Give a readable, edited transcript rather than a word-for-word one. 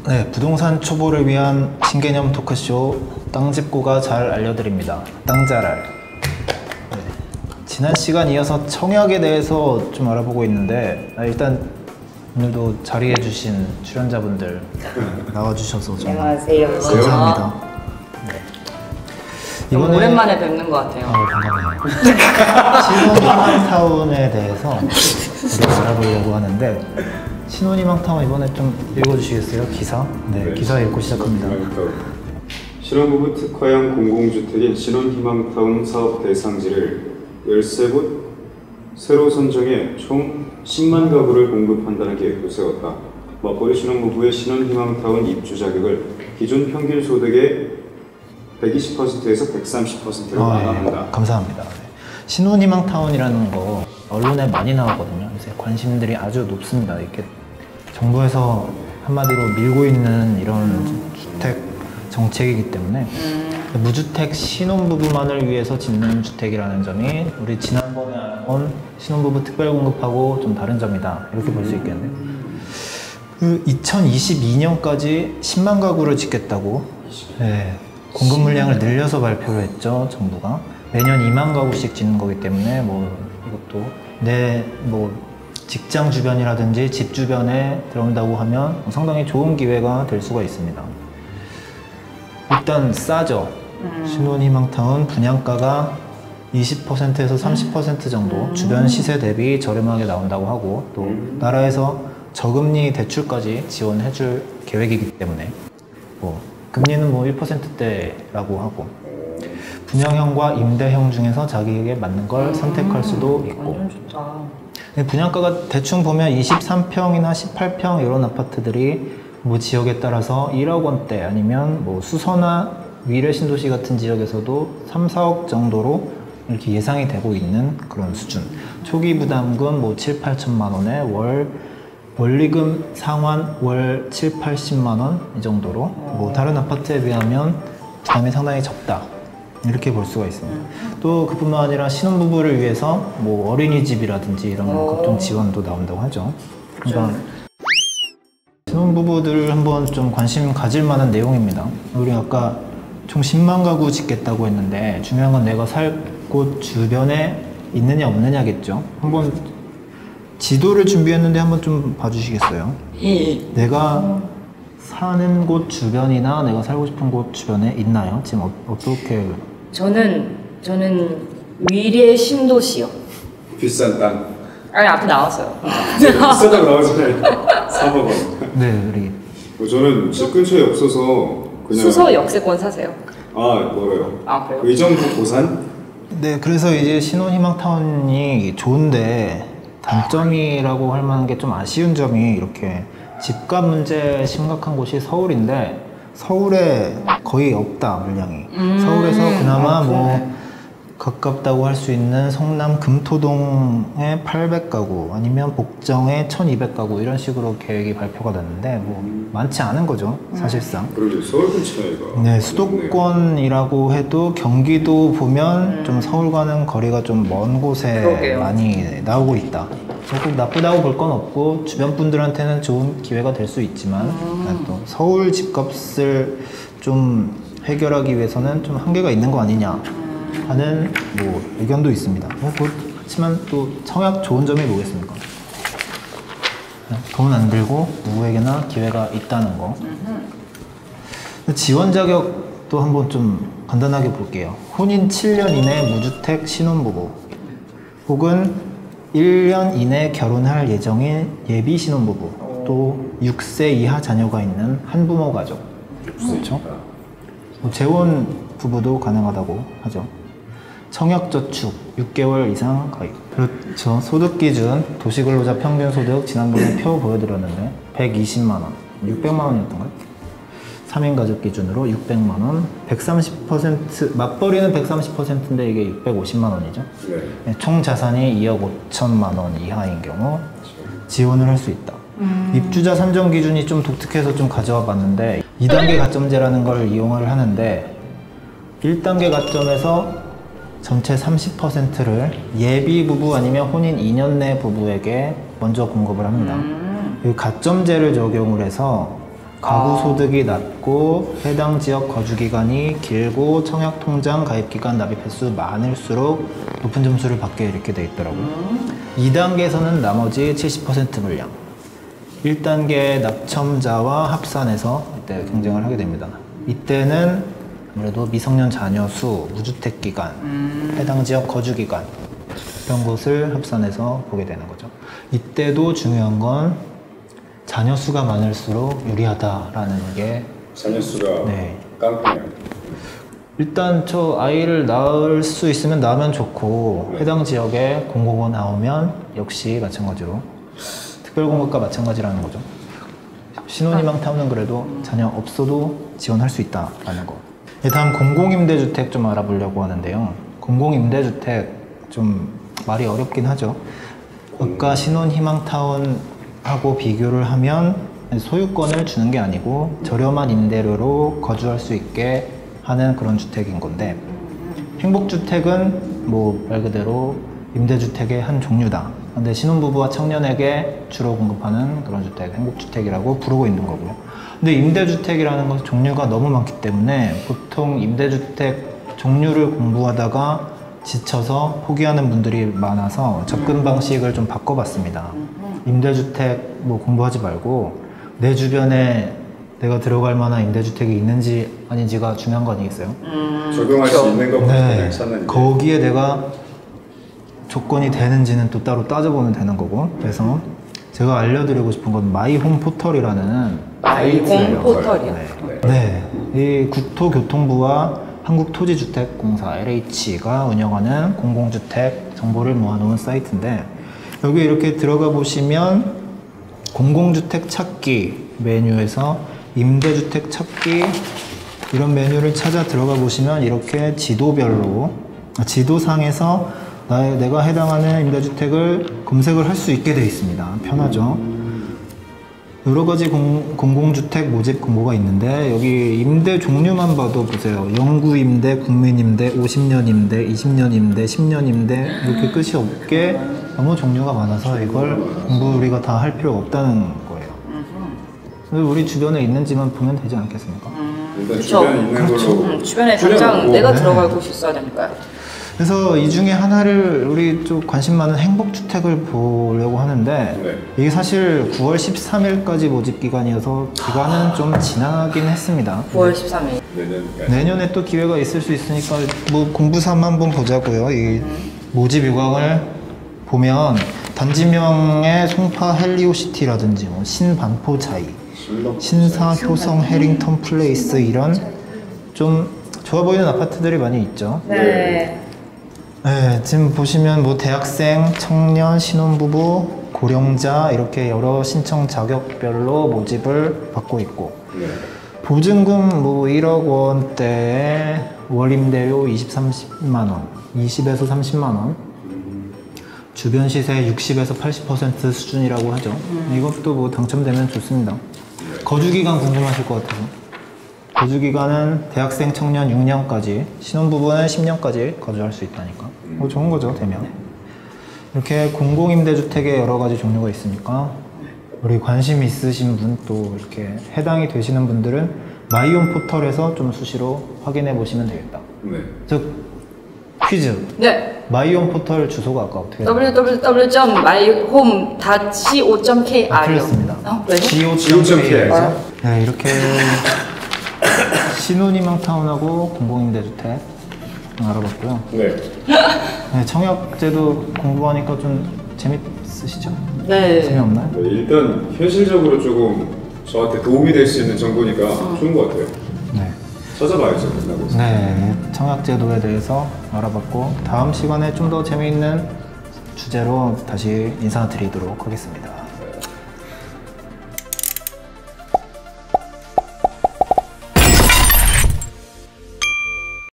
네, 부동산 초보를 위한 신개념 토크쇼 땅짚고가 잘 알려드립니다. 땅잘알. 네, 지난 시간 이어서 청약에 대해서 좀 알아보고 있는데 일단 오늘도 자리해주신 출연자분들 나와주셔서 정말 안녕하세요. 감사합니다. 네. 이번에 오랜만에 뵙는 것 같아요. 반가워요. 신혼희망타운에 대해서 우리가 알아보려고 하는데 신혼희망타운 이번에 좀 읽어주시겠어요? 기사? 네, 기사 읽고 시작합니다. 신혼부부 특화형 공공주택인 신혼희망타운 사업 대상지를 13곳 새로 선정해 총 10만 가구를 공급한다는 계획도 세웠다. 맞벌이 신혼부부의 신혼희망타운 입주 자격을 기존 평균 소득의 120%에서 130%로 완화한다. 감사합니다. 네. 신혼희망타운이라는 거 언론에 많이 나오거든요. 이제 관심들이 아주 높습니다. 이렇게 정부에서 한마디로 밀고 있는 이런 주택 정책이기 때문에 무주택 신혼부부만을 위해서 짓는 주택이라는 점이 우리 지난번에 알아본 신혼부부 특별공급하고 좀 다른 점이다, 이렇게 볼 수 있겠네요. 그 2022년까지 10만 가구를 짓겠다고, 네, 공급 물량을 늘려서 발표를 했죠, 정부가. 매년 2만 가구씩 짓는 거기 때문에 뭐 이것도 내 직장 주변이라든지 집 주변에 들어온다고 하면 상당히 좋은 기회가 될 수가 있습니다. 일단 싸죠. 신혼희망타운 분양가가 20%에서 30% 정도 주변 시세 대비 저렴하게 나온다고 하고, 또 나라에서 저금리 대출까지 지원해 줄 계획이기 때문에 금리는 1%대라고 하고, 분양형과 임대형 중에서 자기에게 맞는 걸 선택할 수도 있고. 완전 좋다. 분양가가 대충 보면 23평이나 18평 이런 아파트들이 지역에 따라서 1억 원대, 아니면 수서나 위례 신도시 같은 지역에서도 3, 4억 정도로 이렇게 예상이 되고 있는 그런 수준. 초기 부담금 7, 8천만 원에 원리금 상환 월 7, 80만 원 이 정도로 다른 아파트에 비하면 부담이 상당히 적다, 이렇게 볼 수가 있습니다. 또 그뿐만 아니라 신혼부부를 위해서 어린이집이라든지 이런 각종 지원도 나온다고 하죠. 그러니까 신혼부부들 한번 좀 관심 가질 만한 내용입니다. 우리 아까 총 10만 가구 짓겠다고 했는데 중요한 건 내가 살 곳 주변에 있느냐 없느냐겠죠. 한번 지도를 준비했는데 한번 좀 봐주시겠어요? 내가 사는 곳 주변이나 내가 살고 싶은 곳 주변에 있나요? 지금 어떻게? 저는 위례 신도시요. 비싼 땅. 아니, 앞에 나왔어요. 비싸다고 나오잖아요. 3억 원. 네, 우리 저는 집 근처에 없어서 그냥 수서 역세권 사세요. 멀어요. 아, 그래요? 의정부 고산? 네, 그래서 이제 신혼희망타운이 좋은데 단점이라고 할 만한 게 좀 아쉬운 점이, 이렇게 집값 문제 심각한 곳이 서울인데 서울에 거의 없다, 물량이. 서울에서 그나마 가깝다고 할 수 있는 성남 금토동에 800가구, 아니면 복정에 1200가구, 이런 식으로 계획이 발표가 됐는데 많지 않은 거죠, 사실상. 그러게, 서울 근처가. 네, 수도권이라고 해도 경기도 보면 좀 서울과는 거리가 좀 먼 곳에 그러게요. 많이 나오고 있다. 꼭 나쁘다고 볼 건 없고 주변 분들한테는 좋은 기회가 될 수 있지만 또 서울 집값을 좀 해결하기 위해서는 좀 한계가 있는 거 아니냐 하는 의견도 있습니다. 그렇지만 또 청약 좋은 점이 뭐겠습니까? 돈 안 들고 누구에게나 기회가 있다는 거. 지원 자격도 한번 좀 간단하게 볼게요. 혼인 7년 이내 무주택 신혼부부, 혹은 1년 이내 결혼할 예정인 예비 신혼부부, 또 6세 이하 자녀가 있는 한부모 가족. 그렇죠? 재혼 부부도 가능하다고 하죠. 청약저축 6개월 이상 가입. 그렇죠. 소득기준 도시근로자 평균소득 지난번에 표 보여드렸는데 120만 원, 600만 원이었던가요? 3인 가족 기준으로 600만 원, 130%, 맞벌이는 130%인데 이게 650만 원이죠. 네, 총 자산이 2억 5천만 원 이하인 경우 지원을 할 수 있다. 입주자 선정 기준이 좀 독특해서 좀 가져와 봤는데 2단계 가점제라는 걸 이용을 하는데 1단계 가점에서 전체 30%를 예비 부부 아니면 혼인 2년 내 부부에게 먼저 공급을 합니다. 이 가점제를 적용을 해서 가구 소득이 낮고 해당 지역 거주 기간이 길고 청약 통장 가입 기간 납입 횟수 많을수록 높은 점수를 받게 이렇게 돼 있더라고요. 2단계에서는 나머지 70% 분량. 1단계 낙첨자와 합산해서 이때 경쟁을 하게 됩니다. 이때는 아무래도 미성년 자녀 수, 무주택 기간, 해당 지역 거주 기간 이런 것을 합산해서 보게 되는 거죠. 이때도 중요한 건 자녀 수가 많을수록 유리하다라는 게 자녀 수가 네. 깡패네요. 일단 저 아이를 낳을 수 있으면 낳으면 좋고 해당 지역에 공고가 나오면 역시 마찬가지로 특별공급과 마찬가지라는 거죠. 신혼희망 타운은 그래도 자녀 없어도 지원할 수 있다라는 거. 다음 공공임대주택 좀 알아보려고 하는데요. 공공임대주택 좀 말이 어렵긴 하죠. 아까 신혼희망 타운하고 비교를 하면 소유권을 주는 게 아니고 저렴한 임대료로 거주할 수 있게 하는 그런 주택인 건데, 행복주택은 뭐 말 그대로 임대주택의 한 종류다. 근데 신혼부부와 청년에게 주로 공급하는 그런 주택, 행복주택이라고 부르고 있는 거고요. 근데 임대주택이라는 것은 종류가 너무 많기 때문에 보통 임대주택 종류를 공부하다가 지쳐서 포기하는 분들이 많아서 접근 방식을 좀 바꿔봤습니다. 임대주택 뭐 공부하지 말고 내 주변에 내가 들어갈 만한 임대주택이 있는지 아닌지가 중요한 거 아니겠어요? 적용할 수 있는 것부터 네. 그냥 찾는. 거기에 내가 조건이 되는지는 또 따로 따져보면 되는 거고. 그래서 제가 알려드리고 싶은 건 마이홈 포털이라는 마이홈 사이트예요. 포털이요? 네. 이 국토교통부와 한국토지주택공사 LH가 운영하는 공공주택 정보를 모아놓은 사이트인데, 여기 이렇게 들어가 보시면 공공주택 찾기 메뉴에서 임대주택 찾기 이런 메뉴를 찾아 들어가 보시면 이렇게 지도별로 지도상에서 내가 해당하는 임대주택을 검색을 할 수 있게 되어 있습니다. 편하죠. 여러 가지 공공주택 모집 공고가 있는데 여기 임대 종류만 봐도 보세요. 영구임대, 국민임대, 50년 임대, 20년 임대, 10년 임대 이렇게 끝이 없게 너무 종류가 많아서 이걸 공부 우리가 다 할 필요가 없다는 거예요. 우리 주변에 있는지만 보면 되지 않겠습니까? 일단 그쵸. 주변에 있는 걸로 주변에 줄여놓고. 당장 내가 네. 들어갈 곳이 있어야 되니까요. 그래서 이 중에 하나를 우리 좀 관심 많은 행복주택을 보려고 하는데 네. 이게 사실 9월 13일까지 모집 기간이어서 기간은 좀 지나긴 했습니다. 9월 13일. 내년까지. 내년에 또 기회가 있을 수 있으니까 뭐 공부 삼아 한번 보자고요. 이 모집 요강을 보면 단지명의 송파 헬리오시티라든지 뭐 신반포자이, 신사 효성 해링턴 플레이스 이런 좀 좋아 보이는 아파트들이 많이 있죠. 네. 네, 지금 보시면 뭐 대학생, 청년, 신혼부부, 고령자 이렇게 여러 신청 자격별로 모집을 받고 있고, 네. 보증금 뭐 1억 원대에 월임대료 30만 원, 20에서 30만 원, 주변 시세 60에서 80% 수준이라고 하죠. 이것도 뭐 당첨되면 좋습니다. 거주기간 궁금하실 것 같아서. 거주기간은 대학생, 청년 6년까지, 신혼부부는 10년까지 거주할 수 있다니까. 뭐 좋은 거죠, 되면. 이렇게 공공임대주택의 여러 가지 종류가 있으니까 우리 관심 있으신 분, 또 이렇게 해당이 되시는 분들은 마이홈 포털에서 좀 수시로 확인해 보시면 되겠다. 네. 즉, 퀴즈. 네. 마이홈 포털 주소가 아까 어떻게 돼요? www.myhome.co.kr 요. 틀렸습니다. 왜요? go.kr 죠. 네, 이렇게 신혼희망 타운하고 공공임대주택 알아봤고요. 네. 네, 청약제도 공부하니까 좀 재밌으시죠? 네. 재미없나요? 네, 일단 현실적으로 조금 저한테 도움이 될 수 있는 정보니까 좋은 것 같아요. 네. 찾아봐야죠. 끝나고. 네, 청약제도에 대해서 알아봤고 다음 시간에 좀 더 재미있는 주제로 다시 인사드리도록 하겠습니다.